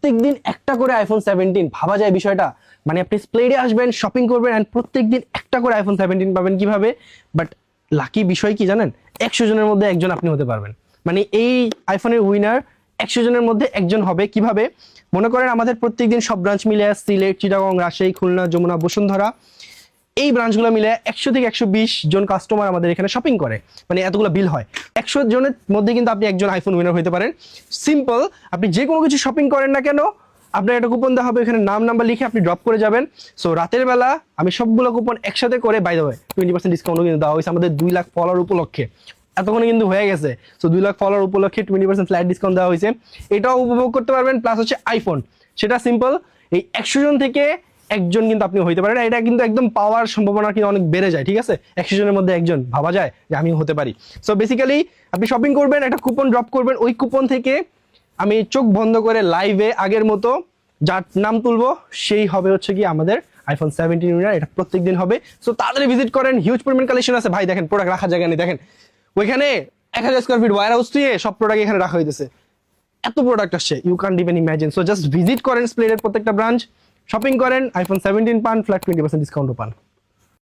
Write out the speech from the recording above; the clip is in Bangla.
প্রত্যেকদিন একটা করে আইফোন 17, ভাবা যায় বিষয়টা? মানে আপনি স্প্লেডে আসবেন, শপিং করবেন এন্ড প্রত্যেকদিন একটা করে আইফোন 17 পাবেন কিভাবে? বাট লাকি বিষয় কি জানেন? 100 জনের মধ্যে একজন আপনি হতে পারবেন। মানে এই আইফোনের উইনার 100 জনের মধ্যে একজন হবে। কিভাবে? মনে করেন আমাদের প্রত্যেকদিন সব ব্রাঞ্চ মিলে সিলেট, চিটাগং, রাজশাহী, খুলনা, যমুনা, বসুন্ধরা, এই ব্রাঞ্চগুলো মিলে 100 থেকে 120 জন কাস্টমার আমাদের এখানে শপিং করে, মানে এতগুলো বিল হয়। 100 জনের মধ্যে কিন্তু আপনি একজন আইফোন উইনার হতে পারেন। সিম্পল, আপনি যে কোনো কিছু শপিং করেন না কেন, আপনার একটা কুপন দেওয়া হবে, এখানে নাম নাম্বার লিখে আপনি ড্রপ করে যাবেন। সো রাতের বেলা আমি সবগুলো কুপন একসাথে করে, বাই দ্য ওয়ে 20% ডিসকাউন্টও কিন্তু দেওয়া হয়েছে আমাদের 2 লাখ ফলোয়ার উপলক্ষে। এতক্ষণে কিন্তু হয়ে গেছে। সো 2 লাখ ফলোয়ার উপলক্ষে 20% ফ্ল্যাট ডিসকাউন্ট দেওয়া হয়েছে, এটাও উপভোগ করতে পারবেন। প্লাস হচ্ছে আইফোন, সেটা সিম্পল, এই 100 জন থেকে একজন কিন্তু আপনি হইতে পারেন। এটা কিন্তু একদম পাওয়ার সম্ভাবনা কিন্তু অনেক বেড়ে যায়, ঠিক আছে? 100 জনের মধ্যে একজন ভাবা যায় যে আমি হতে পারি। সো বেসিক্যালি আপনি শপিং করবেন, একটা কুপন ড্রপ করবেন, ওই কুপন থেকে আমি চোখ বন্ধ করে লাইভে আগের মতো যার নাম তুলবো সেই হবে হচ্ছে কি আমাদের আইফোন 17 উইনার। এটা প্রত্যেকদিন হবে। সো তাড়াতাড়ি ভিজিট করেন, হিউজ পরিমাণ কালেকশন আছে ভাই। দেখেন প্রোডাক্ট রাখার জায়গা নেই, দেখেন ওইখানে 1000 স্কোয়ার ফিট ওয়্যার হাউস দিয়ে সব প্রোডাক্ট এখানে রাখা হইতেছে, এত প্রোডাক্ট আসছে, you can't even imagine. So just visit করেন স্প্লেডের প্রত্যেকটা ব্রাঞ্চ, শপিং করেন, আইফোন 17 পান, ফ্ল্যাট 20% ডিসকাউন্টও পান।